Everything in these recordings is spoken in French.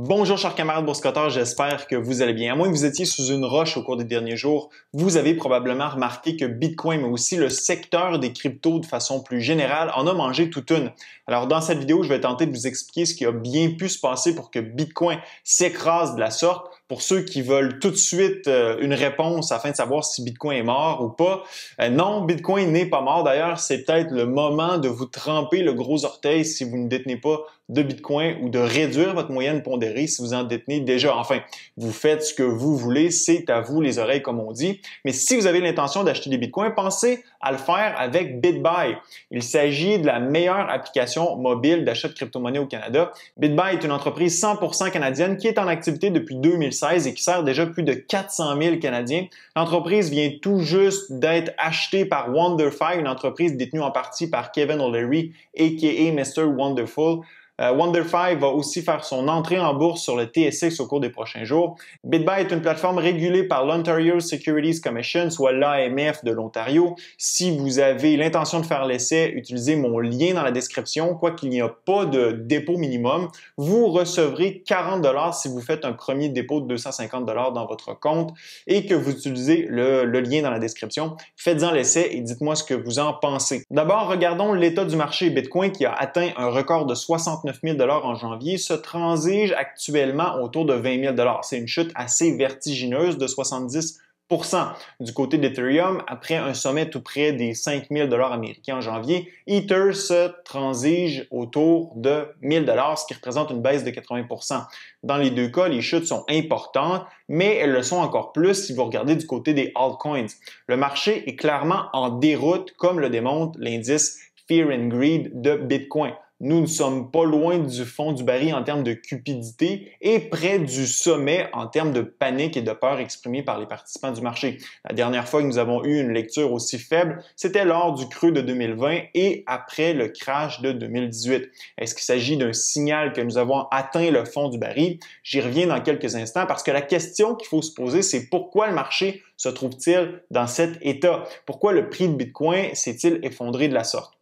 Bonjour chers camarades boursicotteurs, j'espère que vous allez bien. À moins que vous étiez sous une roche au cours des derniers jours, vous avez probablement remarqué que Bitcoin, mais aussi le secteur des cryptos de façon plus générale, en a mangé toute une. Alors dans cette vidéo, je vais tenter de vous expliquer ce qui a bien pu se passer pour que Bitcoin s'écrase de la sorte. Pour ceux qui veulent tout de suite une réponse afin de savoir si Bitcoin est mort ou pas, non, Bitcoin n'est pas mort. D'ailleurs, c'est peut-être le moment de vous tremper le gros orteil si vous ne détenez pas de Bitcoin ou de réduire votre moyenne pondérée si vous en détenez déjà. Enfin, vous faites ce que vous voulez, c'est à vous les oreilles comme on dit. Mais si vous avez l'intention d'acheter des Bitcoins, pensez à le faire avec BitBuy. Il s'agit de la meilleure application mobile d'achat de crypto-monnaies au Canada. BitBuy est une entreprise 100% canadienne qui est en activité depuis 2016 et qui sert déjà plus de 400 000 Canadiens. L'entreprise vient tout juste d'être achetée par WonderFi, une entreprise détenue en partie par Kevin O'Leary, a.k.a. Mr. Wonderful. WonderFi va aussi faire son entrée en bourse sur le TSX au cours des prochains jours. BitBuy est une plateforme régulée par l'Ontario Securities Commission, soit l'AMF de l'Ontario. Si vous avez l'intention de faire l'essai, utilisez mon lien dans la description. Quoiqu'il n'y a pas de dépôt minimum, vous recevrez 40 $ si vous faites un premier dépôt de 250 $ dans votre compte et que vous utilisez le lien dans la description. Faites-en l'essai et dites-moi ce que vous en pensez. D'abord, regardons l'état du marché Bitcoin qui a atteint un record de 69 000 $ en janvier, se transige actuellement autour de 20 000 $. C'est une chute assez vertigineuse de 70 %. Du côté d'Ethereum, après un sommet tout près des 5 000 $ américains en janvier, Ether se transige autour de 1 000 $, ce qui représente une baisse de 80 %. Dans les deux cas, les chutes sont importantes, mais elles le sont encore plus si vous regardez du côté des altcoins. Le marché est clairement en déroute, comme le démontre l'indice Fear and Greed de Bitcoin. Nous ne sommes pas loin du fond du baril en termes de cupidité et près du sommet en termes de panique et de peur exprimée par les participants du marché. La dernière fois que nous avons eu une lecture aussi faible, c'était lors du creux de 2020 et après le crash de 2018. Est-ce qu'il s'agit d'un signal que nous avons atteint le fond du baril? J'y reviens dans quelques instants parce que la question qu'il faut se poser, c'est pourquoi le marché se trouve-t-il dans cet état? Pourquoi le prix de Bitcoin s'est-il effondré de la sorte?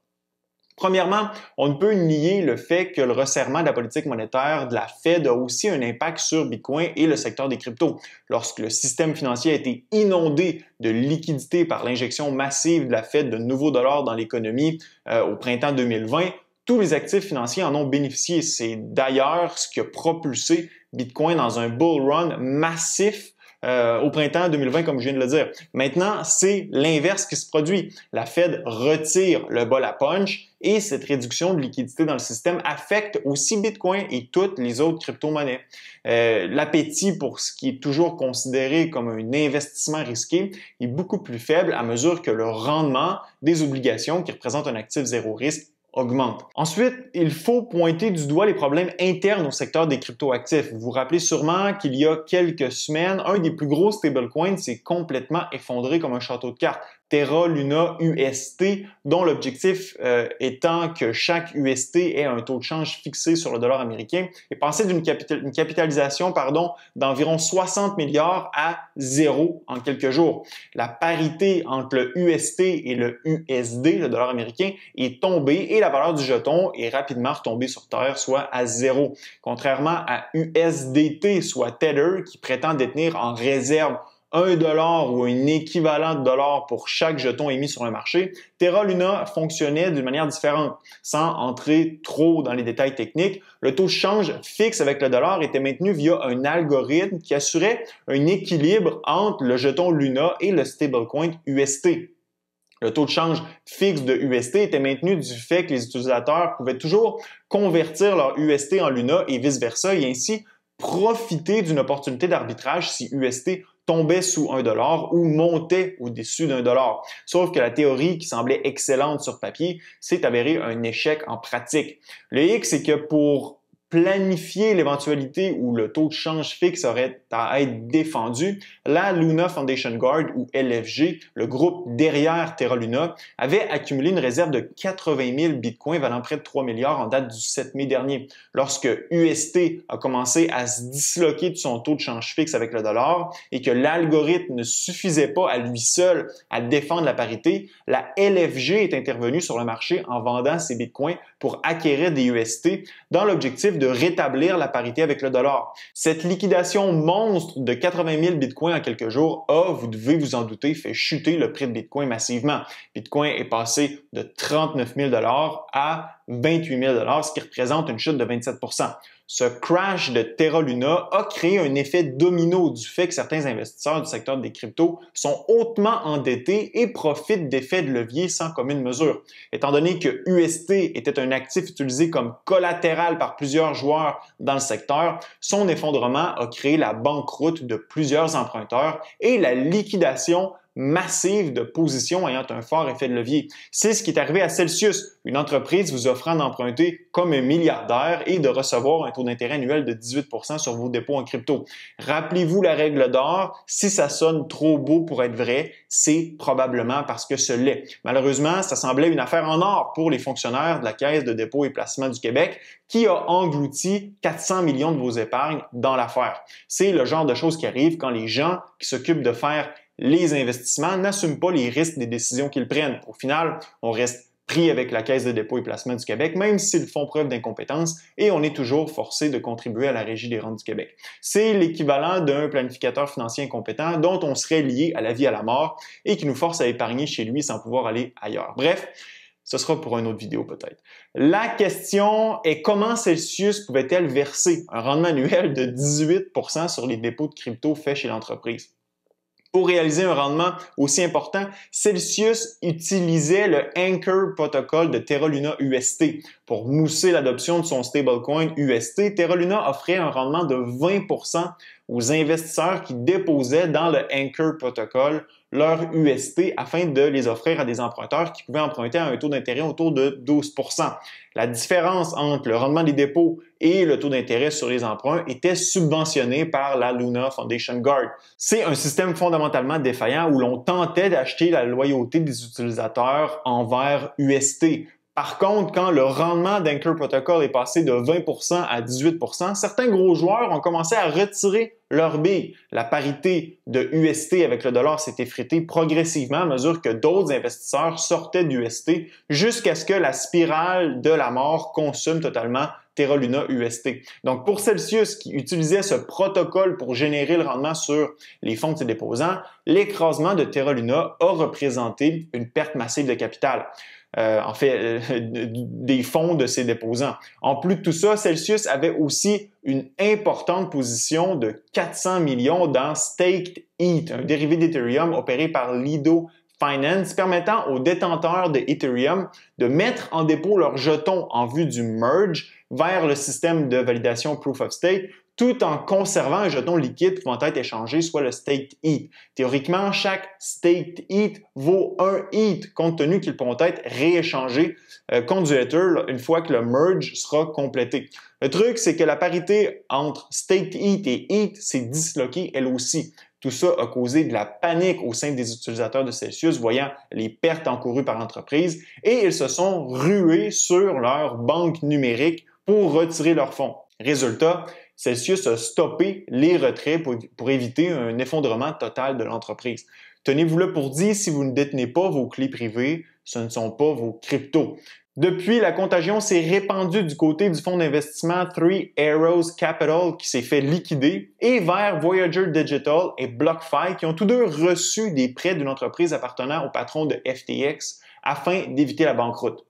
Premièrement, on ne peut nier le fait que le resserrement de la politique monétaire de la Fed a aussi un impact sur Bitcoin et le secteur des cryptos. Lorsque le système financier a été inondé de liquidités par l'injection massive de la Fed de nouveaux dollars dans l'économie au printemps 2020, tous les actifs financiers en ont bénéficié. C'est d'ailleurs ce qui a propulsé Bitcoin dans un bull run massif au printemps 2020, comme je viens de le dire. Maintenant, c'est l'inverse qui se produit. La Fed retire le bol à punch et cette réduction de liquidité dans le système affecte aussi Bitcoin et toutes les autres crypto-monnaies. L'appétit pour ce qui est toujours considéré comme un investissement risqué est beaucoup plus faible à mesure que le rendement des obligations, qui représentent un actif zéro risque, augmente. Ensuite, il faut pointer du doigt les problèmes internes au secteur des cryptoactifs. Vous vous rappelez sûrement qu'il y a quelques semaines, un des plus gros stablecoins s'est complètement effondré comme un château de cartes. Terra Luna UST, dont l'objectif étant que chaque UST ait un taux de change fixé sur le dollar américain, est passé d'une capitalisation d'environ 60 milliards à 0 en quelques jours. La parité entre le UST et le USD, le dollar américain, est tombée et la valeur du jeton est rapidement retombée sur terre, soit à 0. Contrairement à USDT, soit Tether, qui prétend détenir en réserve 1 $ ou un équivalent de dollar pour chaque jeton émis sur un marché, Terra Luna fonctionnait d'une manière différente. Sans entrer trop dans les détails techniques, le taux de change fixe avec le dollar était maintenu via un algorithme qui assurait un équilibre entre le jeton Luna et le stablecoin UST. Le taux de change fixe de UST était maintenu du fait que les utilisateurs pouvaient toujours convertir leur UST en Luna et vice-versa et ainsi profiter d'une opportunité d'arbitrage si UST tombait sous 1 $ ou montait au-dessus d'1 $. Sauf que la théorie qui semblait excellente sur papier s'est avérée un échec en pratique. Le hic, c'est que pour planifier l'éventualité où le taux de change fixe aurait à être défendu, la Luna Foundation Guard ou LFG, le groupe derrière Terra Luna, avait accumulé une réserve de 80 000 bitcoins valant près de 3 milliards en date du 7 mai dernier. Lorsque UST a commencé à se disloquer de son taux de change fixe avec le dollar et que l'algorithme ne suffisait pas à lui seul à défendre la parité, la LFG est intervenue sur le marché en vendant ses bitcoins pour acquérir des UST dans l'objectif l'objectif de rétablir la parité avec le dollar. Cette liquidation monstre de 80 000 bitcoins en quelques jours a, vous devez vous en douter, fait chuter le prix de Bitcoin massivement. Bitcoin est passé de 39 000 à 28 000 ce qui représente une chute de 27 %. Ce crash de Terra Luna a créé un effet domino du fait que certains investisseurs du secteur des cryptos sont hautement endettés et profitent d'effets de levier sans commune mesure. Étant donné que UST était un actif utilisé comme collatéral par plusieurs joueurs dans le secteur, son effondrement a créé la banqueroute de plusieurs emprunteurs et la liquidation massive de positions ayant un fort effet de levier. C'est ce qui est arrivé à Celsius, une entreprise vous offrant d'emprunter comme un milliardaire et de recevoir un taux d'intérêt annuel de 18 % sur vos dépôts en crypto. Rappelez-vous la règle d'or, si ça sonne trop beau pour être vrai, c'est probablement parce que ce l'est. Malheureusement, ça semblait une affaire en or pour les fonctionnaires de la Caisse de dépôt et placement du Québec qui a englouti 400 millions de vos épargnes dans l'affaire. C'est le genre de choses qui arrivent quand les gens qui s'occupent de faire les investissements n'assument pas les risques des décisions qu'ils prennent. Au final, on reste pris avec la Caisse de dépôt et placement du Québec, même s'ils font preuve d'incompétence, et on est toujours forcé de contribuer à la Régie des rentes du Québec. C'est l'équivalent d'un planificateur financier incompétent dont on serait lié à la vie à la mort et qui nous force à épargner chez lui sans pouvoir aller ailleurs. Bref, ce sera pour une autre vidéo peut-être. La question est comment Celsius pouvait-elle verser un rendement annuel de 18 % sur les dépôts de crypto faits chez l'entreprise? Pour réaliser un rendement aussi important, Celsius utilisait le Anchor Protocol de Terra Luna UST. Pour mousser l'adoption de son stablecoin UST, Terra Luna offrait un rendement de 20 % aux investisseurs qui déposaient dans le Anchor Protocol leur UST afin de les offrir à des emprunteurs qui pouvaient emprunter à un taux d'intérêt autour de 12 %. La différence entre le rendement des dépôts et le taux d'intérêt sur les emprunts était subventionné par la Luna Foundation Guard. C'est un système fondamentalement défaillant où l'on tentait d'acheter la loyauté des utilisateurs envers UST. Par contre, quand le rendement d'Anchor Protocol est passé de 20 % à 18 %, certains gros joueurs ont commencé à retirer leurs billes. La parité de UST avec le dollar s'est effritée progressivement à mesure que d'autres investisseurs sortaient d'UST jusqu'à ce que la spirale de la mort consume totalement Terra Luna UST. Donc, pour Celsius, qui utilisait ce protocole pour générer le rendement sur les fonds de ses déposants, l'écrasement de Terra Luna a représenté une perte massive de capital. Des fonds de ses déposants. En plus de tout ça, Celsius avait aussi une importante position de 400 millions dans Staked ETH, un dérivé d'Ethereum opéré par Lido Finance, permettant aux détenteurs de Ethereum de mettre en dépôt leurs jetons en vue du merge vers le système de validation Proof of Stake, tout en conservant un jeton liquide pouvant être échangé, soit le Staked ETH. Théoriquement, chaque Staked ETH vaut un ETH, compte tenu qu'ils pourront être rééchangés contre du Ether une fois que le merge sera complété. Le truc, c'est que la parité entre Staked ETH et ETH s'est disloquée elle aussi. Tout ça a causé de la panique au sein des utilisateurs de Celsius, voyant les pertes encourues par l'entreprise, et ils se sont rués sur leur banque numérique pour retirer leurs fonds. Résultat, Celsius a stoppé les retraits pour éviter un effondrement total de l'entreprise. Tenez-vous-le pour dit, si vous ne détenez pas vos clés privées, ce ne sont pas vos cryptos. Depuis, la contagion s'est répandue du côté du fonds d'investissement Three Arrows Capital qui s'est fait liquider et vers Voyager Digital et BlockFi qui ont tous deux reçu des prêts d'une entreprise appartenant au patron de FTX afin d'éviter la banqueroute.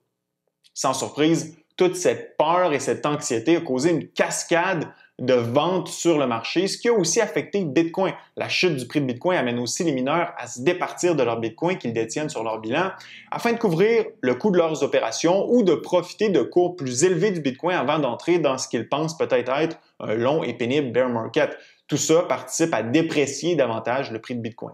Sans surprise, toute cette peur et cette anxiété a causé une cascade de ventes sur le marché, ce qui a aussi affecté Bitcoin. La chute du prix de Bitcoin amène aussi les mineurs à se départir de leurs Bitcoins qu'ils détiennent sur leur bilan afin de couvrir le coût de leurs opérations ou de profiter de cours plus élevés du Bitcoin avant d'entrer dans ce qu'ils pensent peut-être être un long et pénible bear market. Tout ça participe à déprécier davantage le prix de Bitcoin.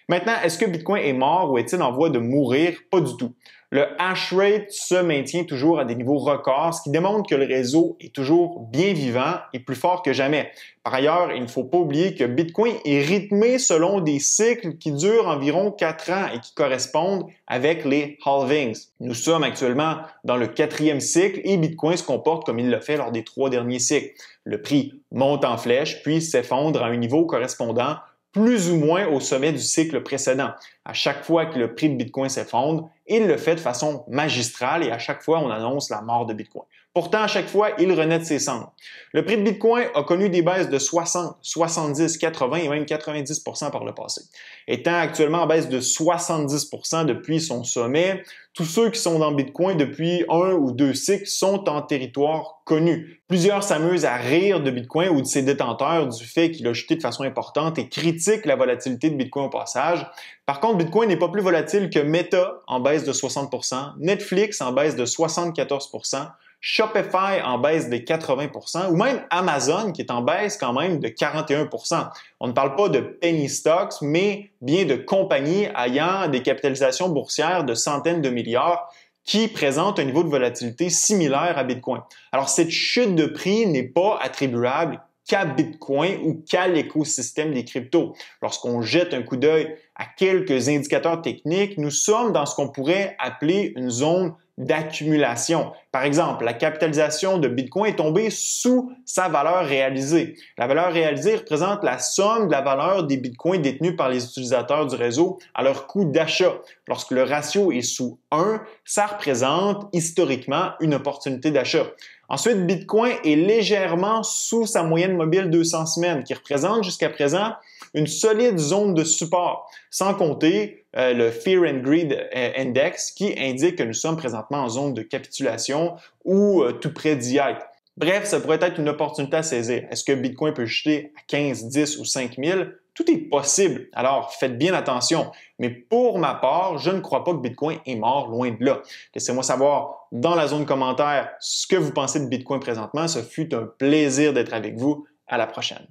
Maintenant, est-ce que Bitcoin est mort ou est-il en voie de mourir? Pas du tout. Le hash rate se maintient toujours à des niveaux records, ce qui démontre que le réseau est toujours bien vivant et plus fort que jamais. Par ailleurs, il ne faut pas oublier que Bitcoin est rythmé selon des cycles qui durent environ 4 ans et qui correspondent avec les halvings. Nous sommes actuellement dans le 4e cycle et Bitcoin se comporte comme il l'a fait lors des 3 derniers cycles. Le prix monte en flèche puis s'effondre à un niveau correspondant plus ou moins au sommet du cycle précédent. À chaque fois que le prix de Bitcoin s'effondre, il le fait de façon magistrale et à chaque fois, on annonce la mort de Bitcoin. Pourtant, à chaque fois, il renaît de ses cendres. Le prix de Bitcoin a connu des baisses de 60, 70, 80 et même 90% par le passé. Étant actuellement en baisse de 70% depuis son sommet, tous ceux qui sont dans Bitcoin depuis 1 ou 2 cycles sont en territoire connu. Plusieurs s'amusent à rire de Bitcoin ou de ses détenteurs du fait qu'il a chuté de façon importante et critiquent la volatilité de Bitcoin au passage. Par contre, Bitcoin n'est pas plus volatile que Meta en baisse de 60%, Netflix en baisse de 74%, Shopify en baisse de 80% ou même Amazon qui est en baisse quand même de 41%. On ne parle pas de penny stocks, mais bien de compagnies ayant des capitalisations boursières de centaines de milliards qui présentent un niveau de volatilité similaire à Bitcoin. Alors, cette chute de prix n'est pas attribuable qu'à Bitcoin ou qu'à l'écosystème des cryptos. Lorsqu'on jette un coup d'œil à quelques indicateurs techniques, nous sommes dans ce qu'on pourrait appeler une zone d'accumulation. Par exemple, la capitalisation de Bitcoin est tombée sous sa valeur réalisée. La valeur réalisée représente la somme de la valeur des Bitcoins détenus par les utilisateurs du réseau à leur coût d'achat. Lorsque le ratio est sous 1, ça représente historiquement une opportunité d'achat. Ensuite, Bitcoin est légèrement sous sa moyenne mobile 200 semaines, qui représente jusqu'à présent une solide zone de support, sans compter le Fear and Greed Index qui indique que nous sommes présentement en zone de capitulation ou tout près d'y être. Bref, ça pourrait être une opportunité à saisir. Est-ce que Bitcoin peut chuter à 15, 10 ou 5 000? Tout est possible, alors faites bien attention. Mais pour ma part, je ne crois pas que Bitcoin est mort, loin de là. Laissez-moi savoir dans la zone commentaire ce que vous pensez de Bitcoin présentement. Ce fut un plaisir d'être avec vous. À la prochaine.